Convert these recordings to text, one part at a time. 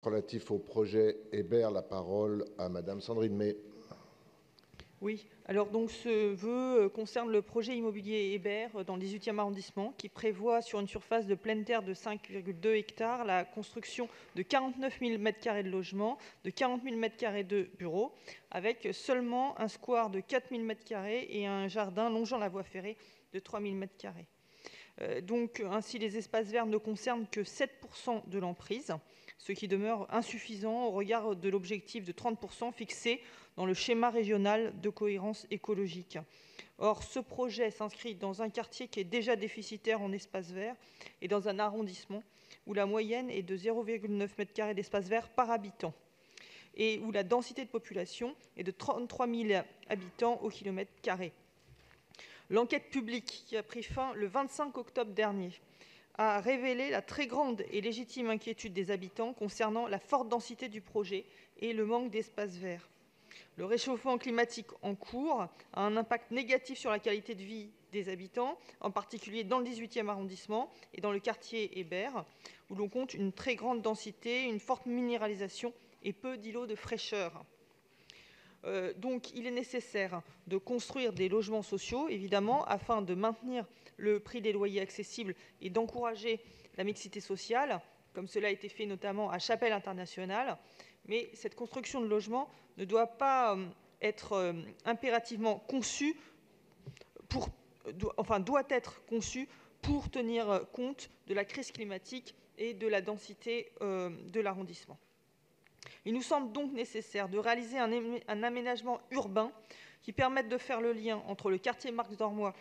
Relatif au projet Hébert, la parole à Madame Sandrine May. Oui, alors donc ce vœu concerne le projet immobilier Hébert dans le 18e arrondissement qui prévoit sur une surface de pleine terre de 5,2 hectares la construction de 49 000 m² de logements, de 40 000 m² de bureaux, avec seulement un square de 4 000 m² et un jardin longeant la voie ferrée de 3 000 m². Donc ainsi les espaces verts ne concernent que 7% de l'emprise, ce qui demeure insuffisant au regard de l'objectif de 30% fixé dans le schéma régional de cohérence écologique. Or, ce projet s'inscrit dans un quartier qui est déjà déficitaire en espaces verts et dans un arrondissement où la moyenne est de 0,9 m² d'espace vert par habitant et où la densité de population est de 33 000 habitants au kilomètre carré. L'enquête publique qui a pris fin le 25 octobre dernier a révélé la très grande et légitime inquiétude des habitants concernant la forte densité du projet et le manque d'espaces verts. Le réchauffement climatique en cours a un impact négatif sur la qualité de vie des habitants, en particulier dans le 18e arrondissement et dans le quartier Hébert, où l'on compte une très grande densité, une forte minéralisation et peu d'îlots de fraîcheur. Donc, il est nécessaire de construire des logements sociaux, évidemment, afin de maintenir le prix des loyers accessibles et d'encourager la mixité sociale, comme cela a été fait notamment à Chapelle Internationale. Mais cette construction de logements ne doit pas être impérativement conçue doit être conçue pour tenir compte de la crise climatique et de la densité de l'arrondissement. Il nous semble donc nécessaire de réaliser un aménagement urbain qui permette de faire le lien entre le quartier Marx d'Ormois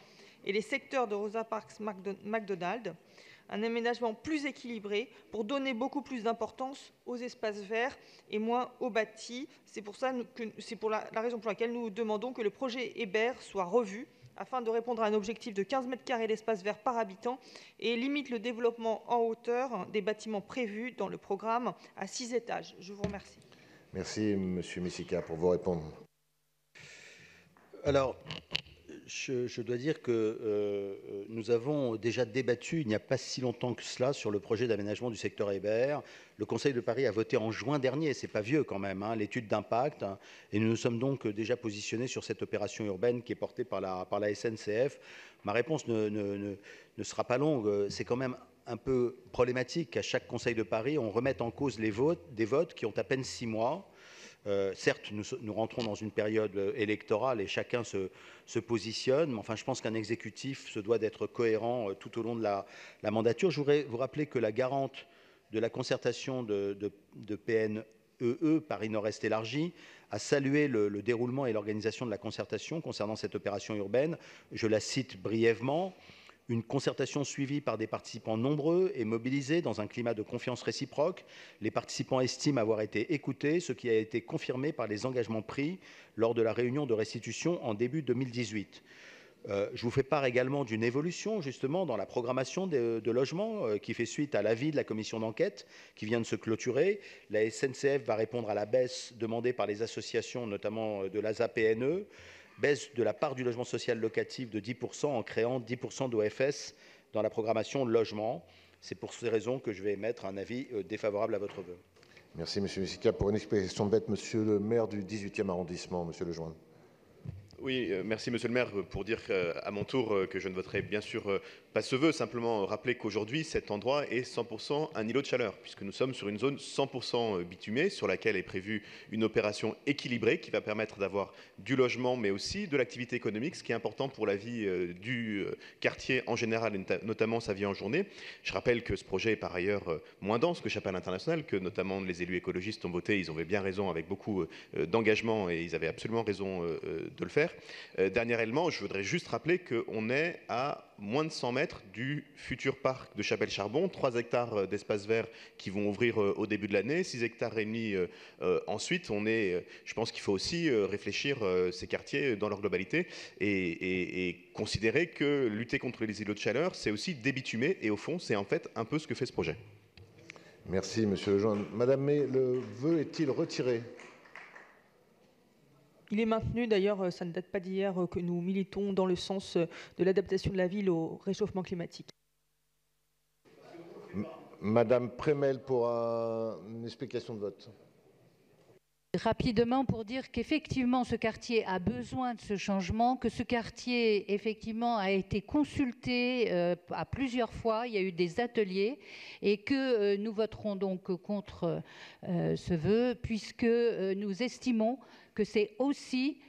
et les secteurs de Rosa Parks McDonald, un aménagement plus équilibré pour donner beaucoup plus d'importance aux espaces verts et moins aux bâtis. C'est la raison pour laquelle nous demandons que le projet Hébert soit revu afin de répondre à un objectif de 15 m² d'espace vert par habitant et limite le développement en hauteur des bâtiments prévus dans le programme à 6 étages. Je vous remercie. Merci, Monsieur Messica, pour vous répondre. Alors, je dois dire que nous avons déjà débattu il n'y a pas si longtemps que cela sur le projet d'aménagement du secteur Hébert. Le Conseil de Paris a voté en juin dernier, c'est pas vieux quand même, hein, l'étude d'impact, hein, et nous nous sommes donc déjà positionnés sur cette opération urbaine qui est portée par la SNCF. Ma réponse ne sera pas longue, c'est quand même un peu problématique qu'à chaque Conseil de Paris, on remette en cause des votes qui ont à peine 6 mois. Certes, nous rentrons dans une période électorale et chacun se positionne, mais enfin, je pense qu'un exécutif se doit d'être cohérent tout au long de la mandature. Je voudrais vous rappeler que la garante de la concertation de PNEE, Paris Nord-Est élargi, a salué le déroulement et l'organisation de la concertation concernant cette opération urbaine. Je la cite brièvement. Une concertation suivie par des participants nombreux et mobilisés dans un climat de confiance réciproque. Les participants estiment avoir été écoutés, ce qui a été confirmé par les engagements pris lors de la réunion de restitution en début 2018. Je vous fais part également d'une évolution justement dans la programmation de logements qui fait suite à l'avis de la commission d'enquête qui vient de se clôturer. La SNCF va répondre à la baisse demandée par les associations, notamment de l'ASA-PNE, baisse de la part du logement social locatif de 10% en créant 10% d'OFS dans la programmation de logement. C'est pour ces raisons que je vais émettre un avis défavorable à votre vœu. Merci, Monsieur Messica. Pour une explication bête, Monsieur le maire du 18e arrondissement, Monsieur Lejoindre. Oui, merci Monsieur le maire pour dire à mon tour que je ne voterai bien sûr pas ce vœu, simplement rappeler qu'aujourd'hui cet endroit est 100% un îlot de chaleur puisque nous sommes sur une zone 100% bitumée sur laquelle est prévue une opération équilibrée qui va permettre d'avoir du logement mais aussi de l'activité économique, ce qui est important pour la vie du quartier en général et notamment sa vie en journée. Je rappelle que ce projet est par ailleurs moins dense que Chapelle Internationale, que notamment les élus écologistes ont voté, ils avaient bien raison avec beaucoup d'engagement et ils avaient absolument raison de le faire. Dernier élément, je voudrais juste rappeler qu'on est à moins de 100 mètres du futur parc de Chapelle-Charbon, 3 hectares d'espace vert qui vont ouvrir au début de l'année, 6 hectares et demi ensuite. Je pense qu'il faut aussi réfléchir ces quartiers dans leur globalité et considérer que lutter contre les îlots de chaleur, c'est aussi débitumer et au fond, c'est en fait un peu ce que fait ce projet. Merci, Monsieur Lejoindre. Madame May, le vœu est-il retiré ? Il est maintenu, d'ailleurs, ça ne date pas d'hier que nous militons dans le sens de l'adaptation de la ville au réchauffement climatique. Madame Prémel pour une explication de vote. Rapidement pour dire qu'effectivement ce quartier a besoin de ce changement, que ce quartier effectivement a été consulté à plusieurs fois, il y a eu des ateliers et que nous voterons donc contre ce vœu puisque nous estimons que c'est aussi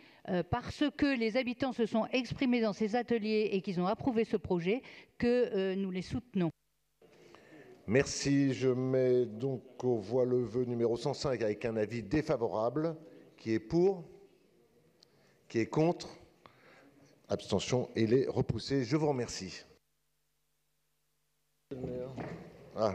parce que les habitants se sont exprimés dans ces ateliers et qu'ils ont approuvé ce projet que nous les soutenons. Merci. Je mets donc aux voix le vœu numéro 105 avec un avis défavorable. Qui est pour? Qui est contre? Abstention. Il est repoussé. Je vous remercie. Ah.